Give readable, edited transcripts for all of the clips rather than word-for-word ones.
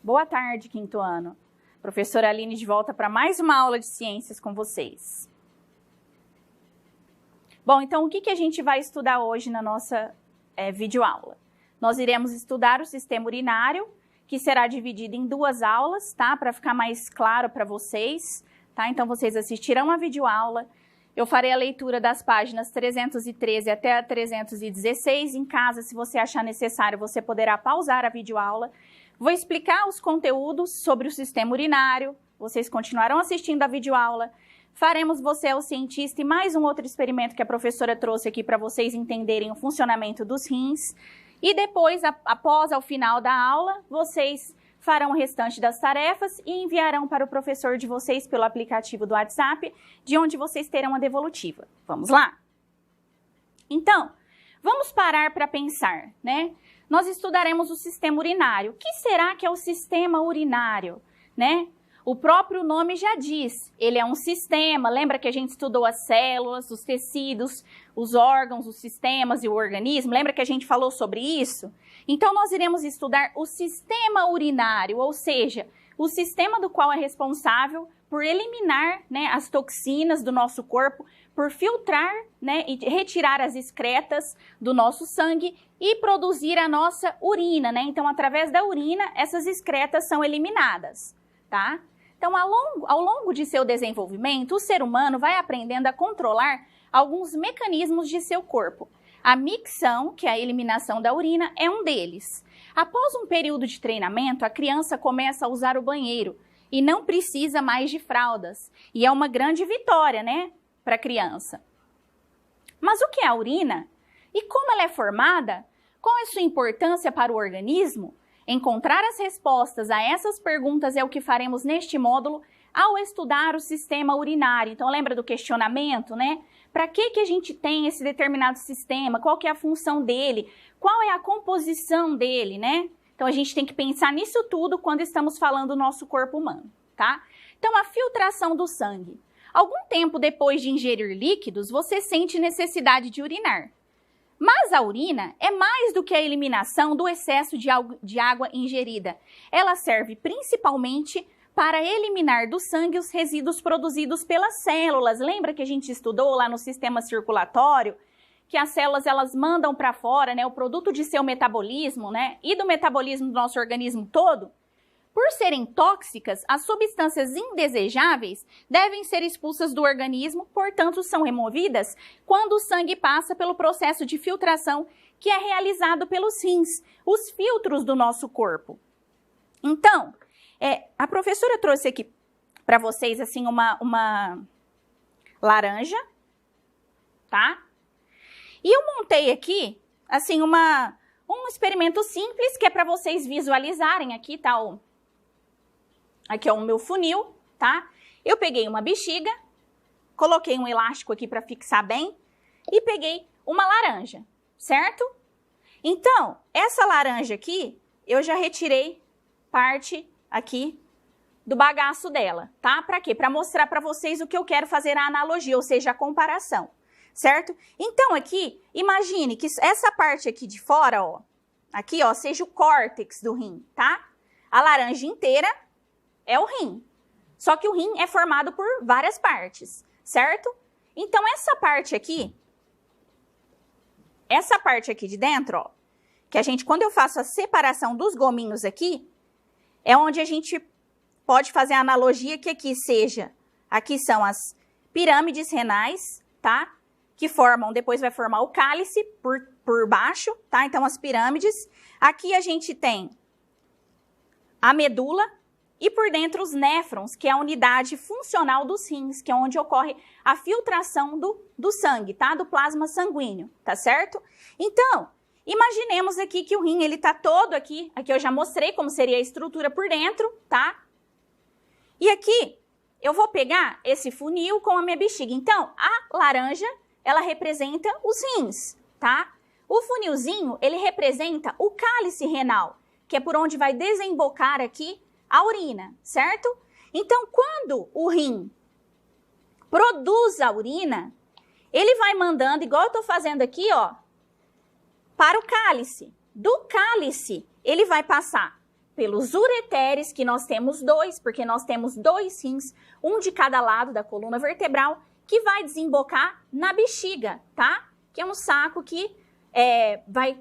Boa tarde, quinto ano. Professora Aline de volta para mais uma aula de ciências com vocês. Bom, então o que a gente vai estudar hoje na nossa videoaula? Nós iremos estudar o sistema urinário, que será dividido em duas aulas, tá? Para ficar mais claro para vocês, tá? Então vocês assistirão a videoaula. Eu farei a leitura das páginas 313 até a 316. Em casa, se você achar necessário, você poderá pausar a videoaula. Vou explicar os conteúdos sobre o sistema urinário. Vocês continuarão assistindo a videoaula. Faremos Você é o Cientista e mais um outro experimento que a professora trouxe aqui para vocês entenderem o funcionamento dos rins. E depois, após ao final da aula, vocês farão o restante das tarefas e enviarão para o professor de vocês pelo aplicativo do WhatsApp, de onde vocês terão a devolutiva. Vamos lá? Então, vamos parar para pensar, né? Nós estudaremos o sistema urinário. O que será que é o sistema urinário, né? O próprio nome já diz, ele é um sistema. Lembra que a gente estudou as células, os tecidos, os órgãos, os sistemas e o organismo? Lembra que a gente falou sobre isso? Então, nós iremos estudar o sistema urinário, ou seja, o sistema do qual é responsável por eliminar, né, as toxinas do nosso corpo, por filtrar, né, e retirar as excretas do nosso sangue e produzir a nossa urina, né? Então, através da urina, essas excretas são eliminadas, tá? Então, ao longo de seu desenvolvimento, o ser humano vai aprendendo a controlar alguns mecanismos de seu corpo. A micção, que é a eliminação da urina, é um deles. Após um período de treinamento, a criança começa a usar o banheiro e não precisa mais de fraldas. E é uma grande vitória, né, para a criança. Mas o que é a urina? E como ela é formada? Qual é sua importância para o organismo? Encontrar as respostas a essas perguntas é o que faremos neste módulo ao estudar o sistema urinário. Então, lembra do questionamento, né? Para que a gente tem esse determinado sistema? Qual que é a função dele? Qual é a composição dele, né? Então, a gente tem que pensar nisso tudo quando estamos falando do nosso corpo humano, tá? Então, a filtração do sangue. Algum tempo depois de ingerir líquidos, você sente necessidade de urinar. Mas a urina é mais do que a eliminação do excesso de água ingerida. Ela serve principalmente para eliminar do sangue os resíduos produzidos pelas células. Lembra que a gente estudou lá no sistema circulatório que as células elas mandam para fora, né, o produto de seu metabolismo, né, e do metabolismo do nosso organismo todo? Por serem tóxicas, as substâncias indesejáveis devem ser expulsas do organismo, portanto, são removidas quando o sangue passa pelo processo de filtração que é realizado pelos rins, os filtros do nosso corpo. Então, a professora trouxe aqui para vocês assim uma laranja, tá? E eu montei aqui assim um experimento simples que é para vocês visualizarem aqui, tá? Aqui é o meu funil, tá? Eu peguei uma bexiga, coloquei um elástico aqui para fixar bem e peguei uma laranja, certo? Então, essa laranja aqui, eu já retirei parte aqui do bagaço dela, tá? Para quê? Para mostrar para vocês o que eu quero fazer a analogia, ou seja, a comparação, certo? Então, aqui, imagine que essa parte aqui de fora, ó, aqui, ó, seja o córtex do rim, tá? A laranja inteira é o rim. Só que o rim é formado por várias partes, certo? Então, essa parte aqui de dentro, ó, que a gente, quando eu faço a separação dos gominhos aqui, é onde a gente pode fazer a analogia que aqui são as pirâmides renais, tá? Que formam, depois vai formar o cálice por baixo, tá? Então, as pirâmides. Aqui a gente tem a medula, e por dentro os néfrons, que é a unidade funcional dos rins, que é onde ocorre a filtração do sangue, tá? Do plasma sanguíneo, tá certo? Então, imaginemos aqui que o rim, ele tá todo aqui eu já mostrei como seria a estrutura por dentro, tá? E aqui, eu vou pegar esse funil com a minha bexiga. Então, a laranja, ela representa os rins, tá? O funilzinho, ele representa o cálice renal, que é por onde vai desembocar aqui a urina, certo? Então, quando o rim produz a urina, ele vai mandando, igual eu tô fazendo aqui, ó, para o cálice. Do cálice, ele vai passar pelos ureteres, que nós temos 2, porque nós temos 2 rins, um de cada lado da coluna vertebral, que vai desembocar na bexiga, tá? Que é um saco que vai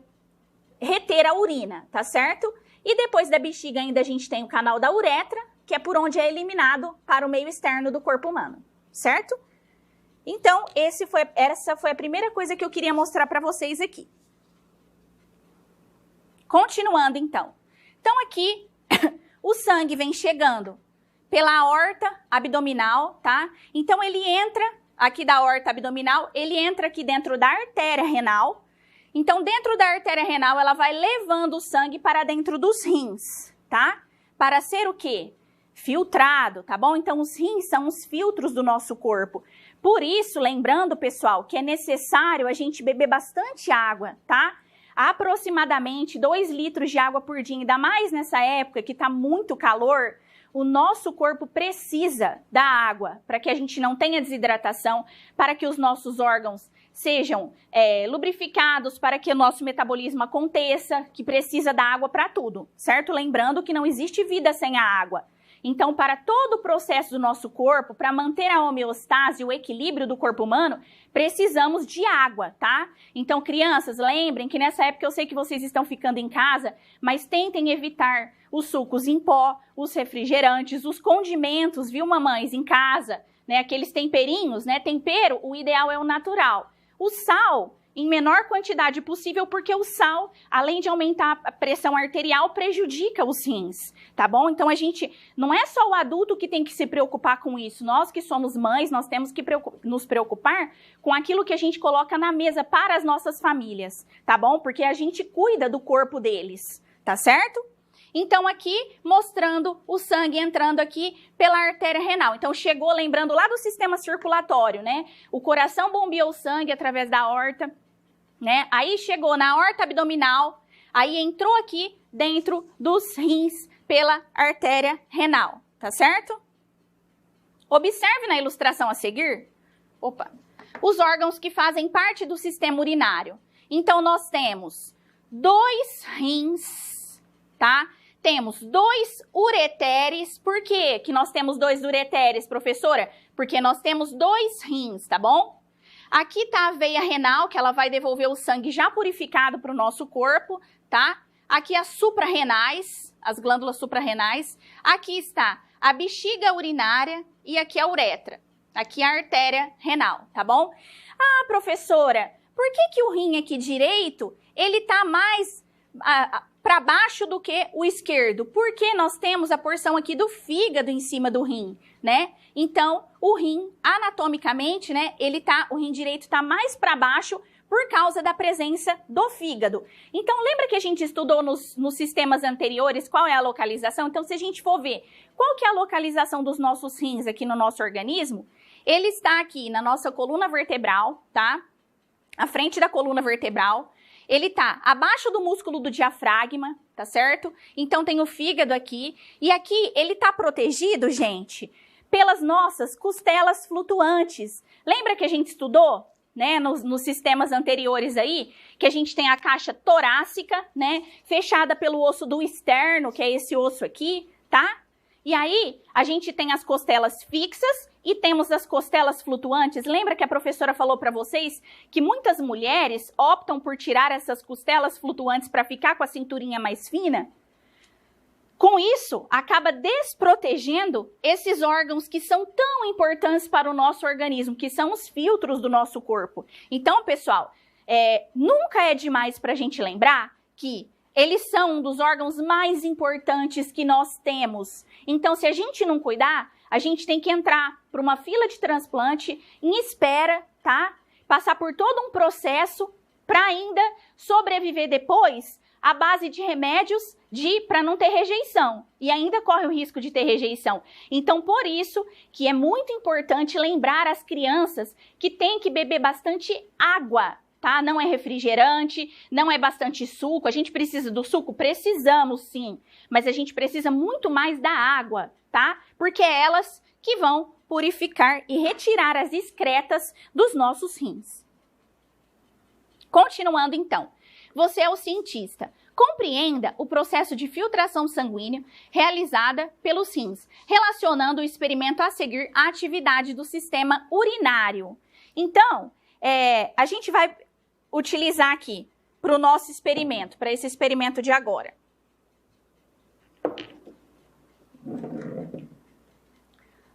reter a urina, tá certo? E depois da bexiga ainda a gente tem o canal da uretra, que é por onde é eliminado para o meio externo do corpo humano, certo? Então, essa foi a primeira coisa que eu queria mostrar para vocês aqui. Continuando, então. Então, aqui, o sangue vem chegando pela aorta abdominal, tá? Então, ele entra aqui da aorta abdominal, ele entra aqui dentro da artéria renal. Então, dentro da artéria renal, ela vai levando o sangue para dentro dos rins, tá? Para ser o quê? Filtrado, tá bom? Então, os rins são os filtros do nosso corpo. Por isso, lembrando, pessoal, que é necessário a gente beber bastante água, tá? Aproximadamente 2 litros de água por dia, ainda mais nessa época que tá muito calor, o nosso corpo precisa da água para que a gente não tenha desidratação, para que os nossos órgãos sejam lubrificados, para que o nosso metabolismo aconteça, que precisa da água para tudo, certo? Lembrando que não existe vida sem a água. Então, para todo o processo do nosso corpo, para manter a homeostase, o equilíbrio do corpo humano, precisamos de água, tá? Então, crianças, lembrem que nessa época eu sei que vocês estão ficando em casa, mas tentem evitar os sucos em pó, os refrigerantes, os condimentos, viu, mamães, em casa, né? Aqueles temperinhos, né? Tempero, o ideal é o natural. O sal, em menor quantidade possível, porque o sal, além de aumentar a pressão arterial, prejudica os rins, tá bom? Então, não é só o adulto que tem que se preocupar com isso. Nós que somos mães, nós temos que nos preocupar com aquilo que a gente coloca na mesa para as nossas famílias, tá bom? Porque a gente cuida do corpo deles, tá certo? Então, aqui, mostrando o sangue entrando aqui pela artéria renal. Então, chegou, lembrando lá do sistema circulatório, né? O coração bombeia o sangue através da aorta, né? Aí chegou na aorta abdominal, aí entrou aqui dentro dos rins pela artéria renal, tá certo? Observe na ilustração a seguir, os órgãos que fazem parte do sistema urinário. Então, nós temos 2 rins, tá? Temos 2 ureteres. Por quê que nós temos 2 ureteres, professora? Porque nós temos 2 rins, tá bom? Aqui tá a veia renal, que ela vai devolver o sangue já purificado para o nosso corpo, tá? Aqui as suprarrenais, as glândulas suprarrenais. Aqui está a bexiga urinária e aqui a uretra. Aqui a artéria renal, tá bom? Ah, professora, por que o rim aqui direito, ele tá mais para baixo do que o esquerdo? Porque nós temos a porção aqui do fígado em cima do rim, né? Então, o rim, anatomicamente, né, o rim direito tá mais para baixo por causa da presença do fígado. Então, lembra que a gente estudou nos sistemas anteriores qual é a localização? Então, se a gente for ver qual que é a localização dos nossos rins aqui no nosso organismo, ele está aqui na nossa coluna vertebral, tá? À frente da coluna vertebral. Ele tá abaixo do músculo do diafragma, tá certo? Então, tem o fígado aqui. E aqui, ele tá protegido, gente, pelas nossas costelas flutuantes. Lembra que a gente estudou, né, nos sistemas anteriores aí, que a gente tem a caixa torácica, né, fechada pelo osso do externo, que é esse osso aqui, tá? E aí, a gente tem as costelas fixas e temos as costelas flutuantes. Lembra que a professora falou para vocês que muitas mulheres optam por tirar essas costelas flutuantes para ficar com a cinturinha mais fina? Com isso, acaba desprotegendo esses órgãos que são tão importantes para o nosso organismo, que são os filtros do nosso corpo. Então, pessoal, nunca é demais para a gente lembrar que eles são um dos órgãos mais importantes que nós temos. Então, se a gente não cuidar, a gente tem que entrar para uma fila de transplante em espera, tá? Passar por todo um processo para ainda sobreviver depois à base de remédios para não ter rejeição. E ainda corre o risco de ter rejeição. Então, por isso que é muito importante lembrar as crianças que tem que beber bastante água, tá? Não é refrigerante, não é bastante suco. A gente precisa do suco? Precisamos, sim. Mas a gente precisa muito mais da água, tá? Porque é elas que vão purificar e retirar as excretas dos nossos rins. Continuando, então. Você é o cientista. Compreenda o processo de filtração sanguínea realizada pelos rins, relacionando o experimento a seguir à atividade do sistema urinário. Então, a gente vai utilizar aqui para o nosso experimento, para esse experimento de agora.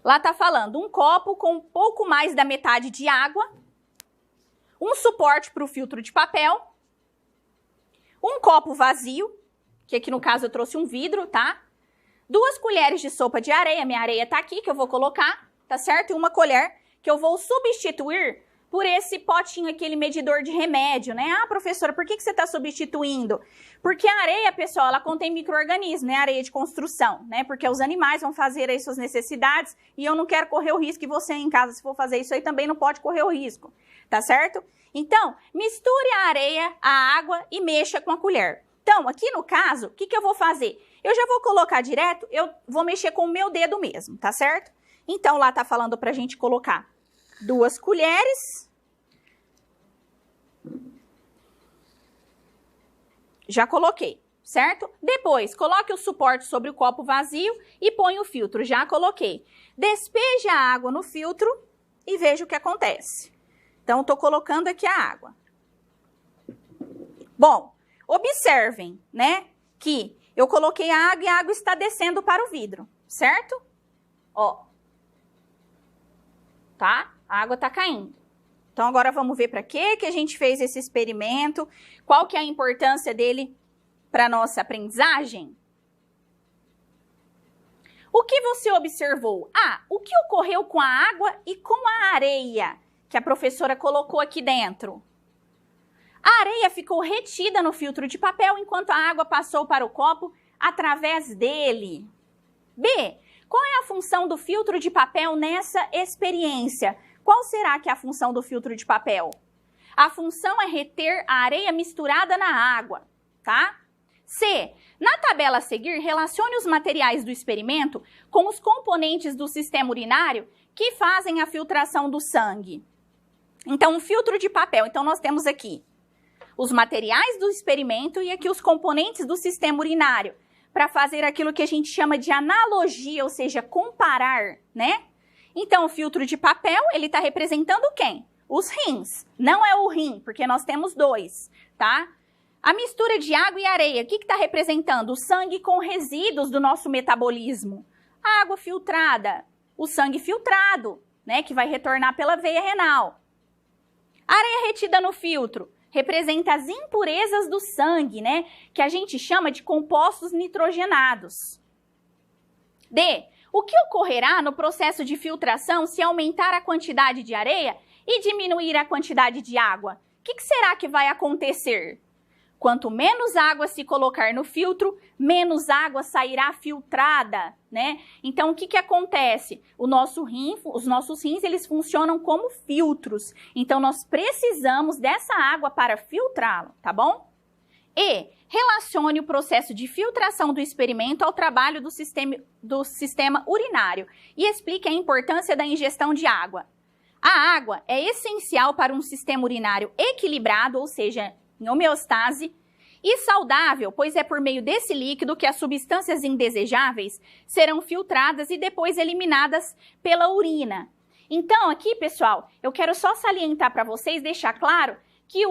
Lá está falando um copo com um pouco mais da metade de água, um suporte para o filtro de papel, um copo vazio, que aqui no caso eu trouxe um vidro, tá? 2 colheres de sopa de areia, minha areia tá aqui, que eu vou colocar, tá certo? E uma colher que eu vou substituir por esse potinho, aquele medidor de remédio, né? Ah, professora, por que você tá substituindo? Porque a areia, pessoal, ela contém micro-organismos, né? Areia de construção, né? Porque os animais vão fazer aí suas necessidades e eu não quero correr o risco que você em casa, se for fazer isso aí, também não pode correr o risco, tá certo? Então, misture a areia, a água e mexa com a colher. Então, aqui no caso, o que eu vou fazer? Eu já vou colocar direto, eu vou mexer com o meu dedo mesmo, tá certo? Então, lá tá falando pra gente colocar 2 colheres. Já coloquei, certo? Depois, coloque o suporte sobre o copo vazio e põe o filtro. Já coloquei. Despeje a água no filtro e veja o que acontece. Então, estou colocando aqui a água. Bom, observem, né, que eu coloquei a água e a água está descendo para o vidro, certo? Ó. Tá? A água está caindo. Então, agora vamos ver para que a gente fez esse experimento, qual que é a importância dele para a nossa aprendizagem. O que você observou? Ah, o que ocorreu com a água e com a areia que a professora colocou aqui dentro? A areia ficou retida no filtro de papel enquanto a água passou para o copo através dele. B. Qual é a função do filtro de papel nessa experiência? Qual será que é a função do filtro de papel? A função é reter a areia misturada na água, tá? C. Na tabela a seguir, relacione os materiais do experimento com os componentes do sistema urinário que fazem a filtração do sangue. Então, um filtro de papel. Então, nós temos aqui os materiais do experimento e aqui os componentes do sistema urinário, para fazer aquilo que a gente chama de analogia, ou seja, comparar, né? Então, o filtro de papel, ele está representando quem? Os rins. Não é o rim, porque nós temos 2, tá? A mistura de água e areia, o que está representando? O sangue com resíduos do nosso metabolismo. A água filtrada, o sangue filtrado, né? Que vai retornar pela veia renal. A areia retida no filtro representa as impurezas do sangue, né? Que a gente chama de compostos nitrogenados. D. O que ocorrerá no processo de filtração se aumentar a quantidade de areia e diminuir a quantidade de água? O que será que vai acontecer? Quanto menos água se colocar no filtro, menos água sairá filtrada, né? Então, o que acontece? Os nossos rins, eles funcionam como filtros. Então, nós precisamos dessa água para filtrá-lo, tá bom? E relacione o processo de filtração do experimento ao trabalho do sistema urinário e explique a importância da ingestão de água. A água é essencial para um sistema urinário equilibrado, ou seja, em homeostase, e saudável, pois é por meio desse líquido que as substâncias indesejáveis serão filtradas e depois eliminadas pela urina. Então, aqui, pessoal, eu quero só salientar para vocês, deixar claro que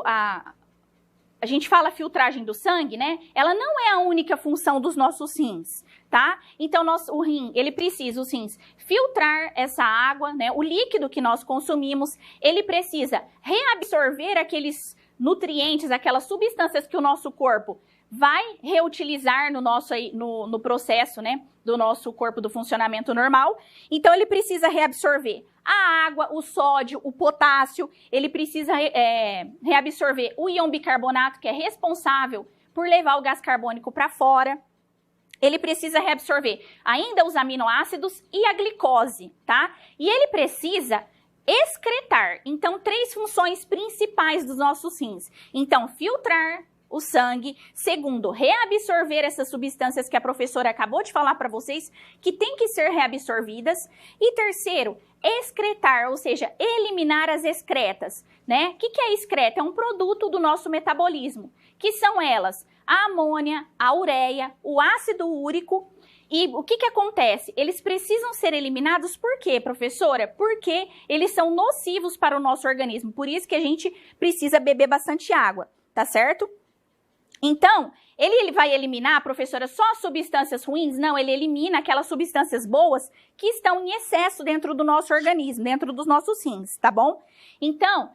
a gente fala filtragem do sangue, né? Ela não é a única função dos nossos rins, tá? Então, o rim, ele precisa, os rins, filtrar essa água, né? O líquido que nós consumimos, ele precisa reabsorver aqueles nutrientes, aquelas substâncias que o nosso corpo vai reutilizar no processo, né, do nosso corpo do funcionamento normal. Então, ele precisa reabsorver a água, o sódio, o potássio, ele precisa reabsorver o íon bicarbonato, que é responsável por levar o gás carbônico para fora. Ele precisa reabsorver ainda os aminoácidos e a glicose, tá? E ele precisa excretar. Então, 3 funções principais dos nossos rins. Então, filtrar, o sangue. Segundo, reabsorver essas substâncias que a professora acabou de falar para vocês, que tem que ser reabsorvidas. E terceiro, excretar, ou seja, eliminar as excretas, né? O que é excreta? É um produto do nosso metabolismo, que são elas a amônia, a ureia, o ácido úrico. E o que acontece? Eles precisam ser eliminados por quê, professora? Porque eles são nocivos para o nosso organismo, por isso que a gente precisa beber bastante água, tá certo? Então, ele vai eliminar, professora, só substâncias ruins? Não, ele elimina aquelas substâncias boas que estão em excesso dentro do nosso organismo, dentro dos nossos rins, tá bom? Então,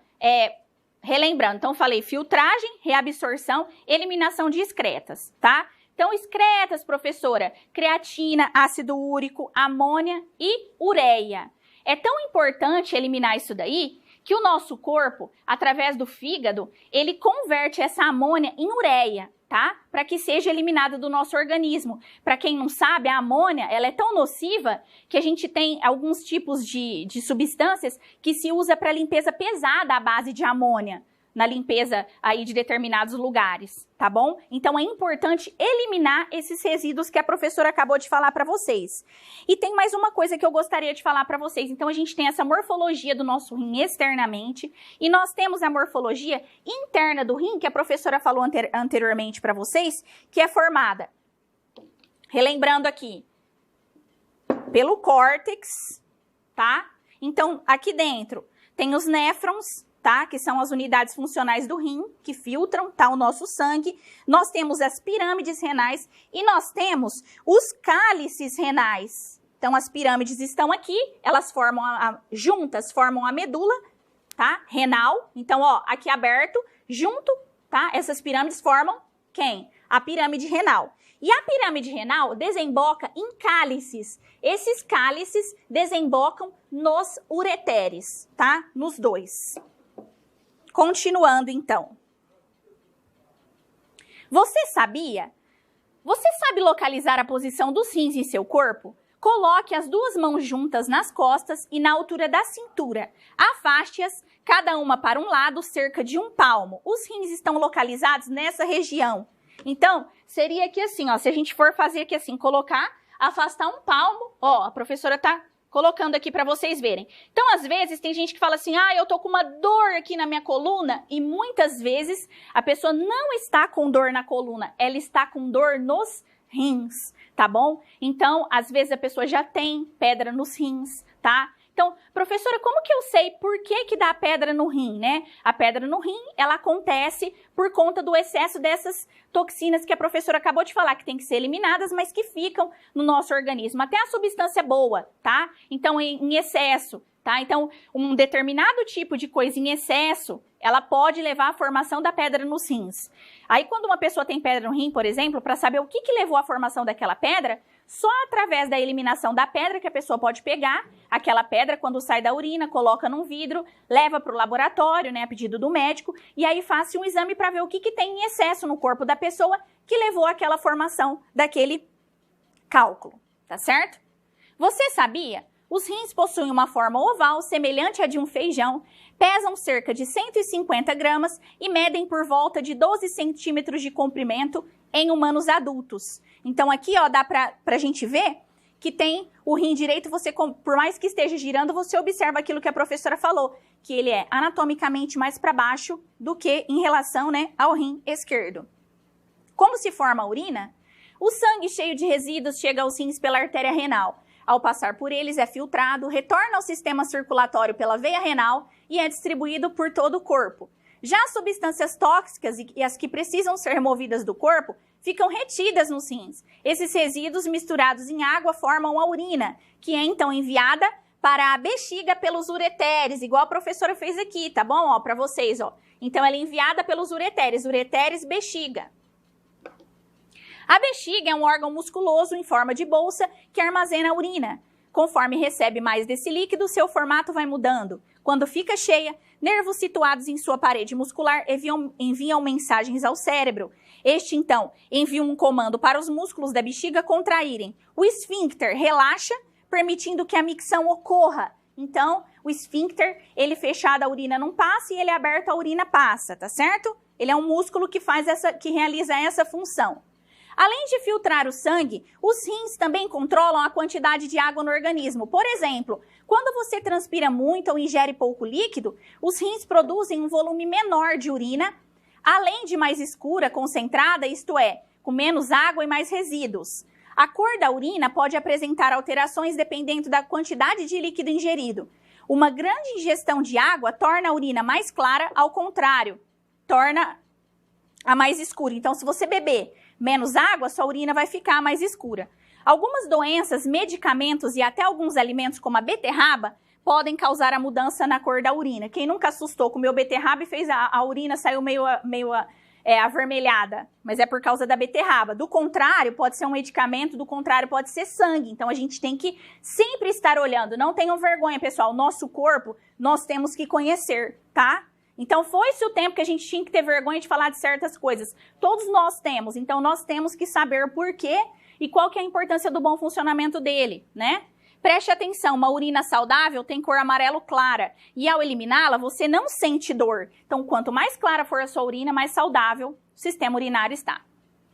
relembrando, então falei filtragem, reabsorção, eliminação de excretas, tá? Então, excretas, professora, creatina, ácido úrico, amônia e ureia. É tão importante eliminar isso daí que o nosso corpo, através do fígado, ele converte essa amônia em ureia, tá? Para que seja eliminada do nosso organismo. Para quem não sabe, a amônia, ela é tão nociva que a gente tem alguns tipos de substâncias que se usa para limpeza pesada à base de amônia, na limpeza aí de determinados lugares, tá bom? Então é importante eliminar esses resíduos que a professora acabou de falar para vocês. E tem mais uma coisa que eu gostaria de falar para vocês. Então a gente tem essa morfologia do nosso rim externamente e nós temos a morfologia interna do rim, que a professora falou anteriormente para vocês, que é formada, relembrando aqui, pelo córtex, tá? Então aqui dentro tem os néfrons, tá? Que são as unidades funcionais do rim, que filtram, tá, o nosso sangue. Nós temos as pirâmides renais e nós temos os cálices renais. Então, as pirâmides estão aqui, elas formam, juntas, formam a medula, tá? Renal. Então, ó, aqui aberto, junto, tá? Essas pirâmides formam quem? A pirâmide renal. E a pirâmide renal desemboca em cálices. Esses cálices desembocam nos ureteres, tá? Nos dois. Continuando, então. Você sabia? Você sabe localizar a posição dos rins em seu corpo? Coloque as duas mãos juntas nas costas e na altura da cintura. Afaste-as, cada uma para um lado, cerca de 1 palmo. Os rins estão localizados nessa região. Então, seria aqui assim, ó, se a gente for fazer aqui assim, colocar, afastar 1 palmo, ó, a professora tá colocando aqui para vocês verem. Então, às vezes, tem gente que fala assim, eu tô com uma dor aqui na minha coluna, e muitas vezes a pessoa não está com dor na coluna, ela está com dor nos rins, tá bom? Então, às vezes a pessoa já tem pedra nos rins, tá? Então, professora, como que eu sei por que dá pedra no rim, né? A pedra no rim, ela acontece por conta do excesso dessas toxinas que a professora acabou de falar, que tem que ser eliminadas, mas que ficam no nosso organismo. Até a substância boa, tá? Então, em excesso, tá? Então, um determinado tipo de coisa em excesso, ela pode levar à formação da pedra nos rins. Aí, quando uma pessoa tem pedra no rim, por exemplo, para saber o que levou à formação daquela pedra, só através da eliminação da pedra que a pessoa pode pegar aquela pedra quando sai da urina, coloca num vidro, leva para o laboratório, né, a pedido do médico, e aí faz um exame para ver o que tem em excesso no corpo da pessoa que levou àquela formação daquele cálculo, tá certo? Você sabia? Os rins possuem uma forma oval semelhante à de um feijão, pesam cerca de 150 gramas e medem por volta de 12 centímetros de comprimento em humanos adultos. Então aqui, ó, dá pra gente ver que tem o rim direito, você, por mais que esteja girando, você observa aquilo que a professora falou, que ele é anatomicamente mais para baixo do que em relação, né, ao rim esquerdo. Como se forma a urina? O sangue cheio de resíduos chega aos rins pela artéria renal. Ao passar por eles, é filtrado, retorna ao sistema circulatório pela veia renal e é distribuído por todo o corpo. Já as substâncias tóxicas e as que precisam ser removidas do corpo ficam retidas nos rins. Esses resíduos misturados em água formam a urina, que é então enviada para a bexiga pelos ureteres, igual a professora fez aqui, tá bom? Ó, para vocês, ó. Então, ela é enviada pelos ureteres, bexiga. A bexiga é um órgão musculoso em forma de bolsa que armazena a urina. Conforme recebe mais desse líquido, seu formato vai mudando. Quando fica cheia, nervos situados em sua parede muscular enviam mensagens ao cérebro. Este, então, envia um comando para os músculos da bexiga contraírem. O esfíncter relaxa, permitindo que a micção ocorra. Então, o esfíncter, ele fechado, a urina não passa, e ele aberto, a urina passa, tá certo? Ele é um músculo que realiza essa função. Além de filtrar o sangue, os rins também controlam a quantidade de água no organismo. Por exemplo, quando você transpira muito ou ingere pouco líquido, os rins produzem um volume menor de urina, além de mais escura, concentrada, isto é, com menos água e mais resíduos. A cor da urina pode apresentar alterações dependendo da quantidade de líquido ingerido. Uma grande ingestão de água torna a urina mais clara, ao contrário, torna a mais escura. Então, se você beber menos água, sua urina vai ficar mais escura. Algumas doenças, medicamentos e até alguns alimentos, como a beterraba, podem causar a mudança na cor da urina. Quem nunca assustou, comeu beterraba e fez a urina saiu meio avermelhada, mas é por causa da beterraba. Do contrário, pode ser um medicamento, do contrário, pode ser sangue. Então, a gente tem que sempre estar olhando. Não tenham vergonha, pessoal. Nosso corpo, nós temos que conhecer, tá? Então, foi-se o tempo que a gente tinha que ter vergonha de falar de certas coisas. Todos nós temos. Então, nós temos que saber o porquê e qual que é a importância do bom funcionamento dele, né? Preste atenção, uma urina saudável tem cor amarelo clara e ao eliminá-la você não sente dor. Então, quanto mais clara for a sua urina, mais saudável o sistema urinário está.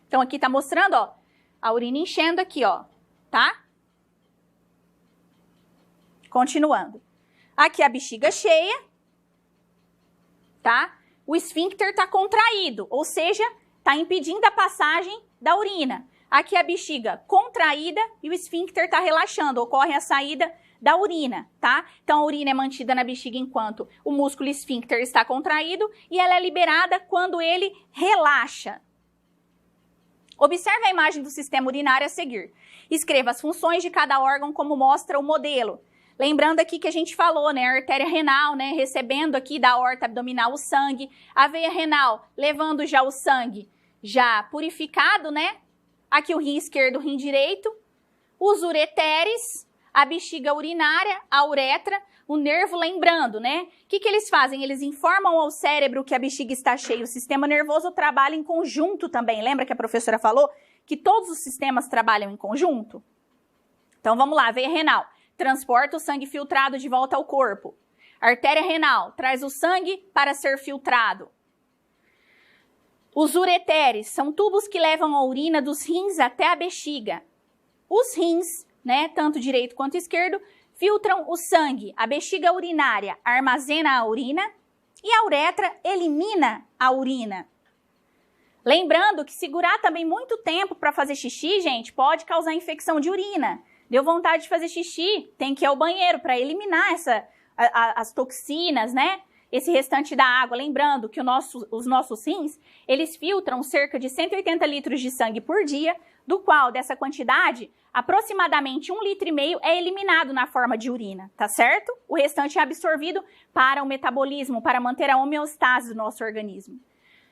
Então, aqui tá mostrando, ó, a urina enchendo aqui, ó, tá? Continuando. Aqui a bexiga cheia, tá? O esfíncter tá contraído, ou seja, tá impedindo a passagem da urina. Aqui a bexiga contraída e o esfíncter está relaxando, ocorre a saída da urina, tá? Então, a urina é mantida na bexiga enquanto o músculo esfíncter está contraído e ela é liberada quando ele relaxa. Observe a imagem do sistema urinário a seguir. Escreva as funções de cada órgão como mostra o modelo. Lembrando aqui que a gente falou, né? A artéria renal, né? Recebendo aqui da aorta abdominal o sangue. A veia renal levando já o sangue já purificado, né? Aqui o rim esquerdo, o rim direito, os ureteres, a bexiga urinária, a uretra, o nervo, lembrando, né? O que eles fazem? Eles informam ao cérebro que a bexiga está cheia. O sistema nervoso trabalha em conjunto também. Lembra que a professora falou que todos os sistemas trabalham em conjunto? Então, vamos lá. Veia renal transporta o sangue filtrado de volta ao corpo. A artéria renal traz o sangue para ser filtrado. Os ureteres são tubos que levam a urina dos rins até a bexiga. Os rins, né, tanto direito quanto esquerdo, filtram o sangue. A bexiga urinária armazena a urina e a uretra elimina a urina. Lembrando que segurar também muito tempo para fazer xixi, gente, pode causar infecção de urina. Deu vontade de fazer xixi, tem que ir ao banheiro para eliminar as toxinas, né? Esse restante da água, lembrando que os nossos rins, eles filtram cerca de 180 litros de sangue por dia, do qual, dessa quantidade, aproximadamente 1,5 litro é eliminado na forma de urina, tá certo? O restante é absorvido para o metabolismo, para manter a homeostase do nosso organismo.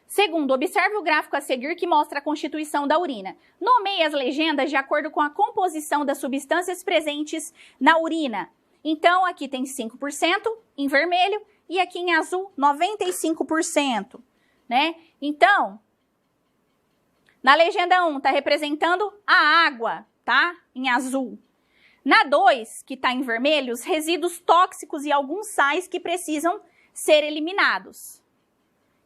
Segundo, observe o gráfico a seguir que mostra a constituição da urina. Nomeie as legendas de acordo com a composição das substâncias presentes na urina. Então, aqui tem 5% em vermelho, e aqui em azul, 95%, né? Então, na legenda 1, está representando a água, tá? Em azul. Na 2, que está em vermelho, os resíduos tóxicos e alguns sais que precisam ser eliminados.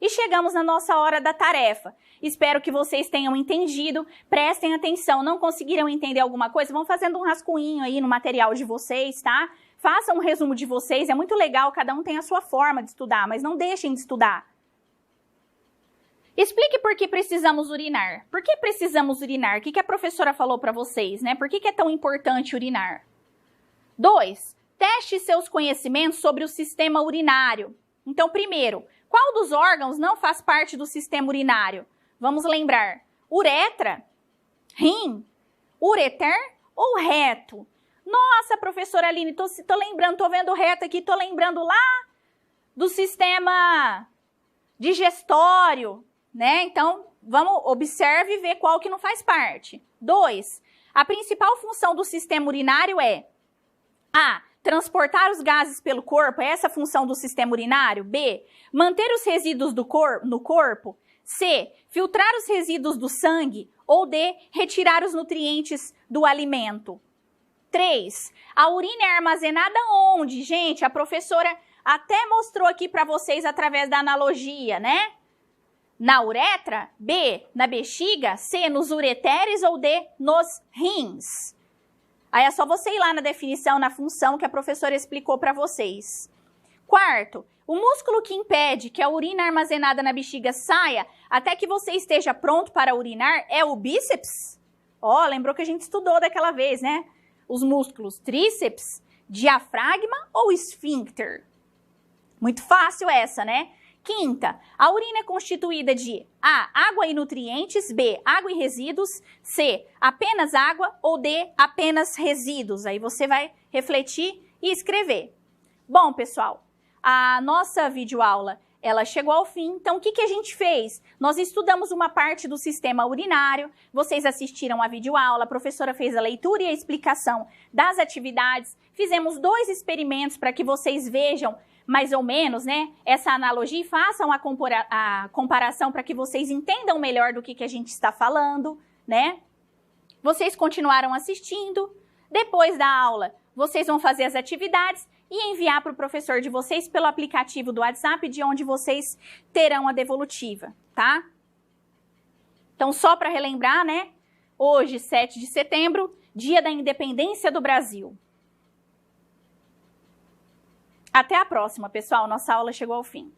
E chegamos na nossa hora da tarefa. Espero que vocês tenham entendido, prestem atenção. Não conseguiram entender alguma coisa? Vão fazendo um rascunhinho aí no material de vocês, tá? Façam um resumo de vocês, é muito legal, cada um tem a sua forma de estudar, mas não deixem de estudar. Explique por que precisamos urinar. Por que precisamos urinar? O que a professora falou para vocês, né? Por que é tão importante urinar? 2. Teste seus conhecimentos sobre o sistema urinário. Então, primeiro, qual dos órgãos não faz parte do sistema urinário? Vamos lembrar. Uretra, rim, ureter ou reto? Nossa, professora Aline, tô lembrando, tô vendo reto aqui, tô lembrando lá do sistema digestório, né? Então, vamos, observe e ver qual que não faz parte. 2. A principal função do sistema urinário é A. Transportar os gases pelo corpo, é essa a função do sistema urinário. B. Manter os resíduos no corpo. C. Filtrar os resíduos do sangue. Ou D. Retirar os nutrientes do alimento. 3. A urina é armazenada onde? Gente, a professora até mostrou aqui para vocês através da analogia, né? na uretra, B, na bexiga, C, nos ureteres ou D, nos rins? Aí é só você ir lá na definição, na função que a professora explicou para vocês. Quarto, o músculo que impede que a urina armazenada na bexiga saia até que você esteja pronto para urinar é o bíceps? Ó, lembrou que a gente estudou daquela vez, né? Os músculos tríceps, diafragma ou esfíncter? Muito fácil essa, né? Quinta, a urina é constituída de A, água e nutrientes, B, água e resíduos, C, apenas água ou D, apenas resíduos. Aí você vai refletir e escrever. Bom, pessoal, a nossa videoaula, ela chegou ao fim. Então, o que a gente fez? Nós estudamos uma parte do sistema urinário, vocês assistiram a videoaula, a professora fez a leitura e a explicação das atividades, fizemos 2 experimentos para que vocês vejam mais ou menos, né, essa analogia e façam a comparação para que vocês entendam melhor do que a gente está falando, né? Vocês continuaram assistindo. Depois da aula, vocês vão fazer as atividades e enviar para o professor de vocês pelo aplicativo do WhatsApp, de onde vocês terão a devolutiva, tá? Então, só para relembrar, né, hoje, 7 de setembro, Dia da Independência do Brasil. Até a próxima, pessoal. Nossa aula chegou ao fim.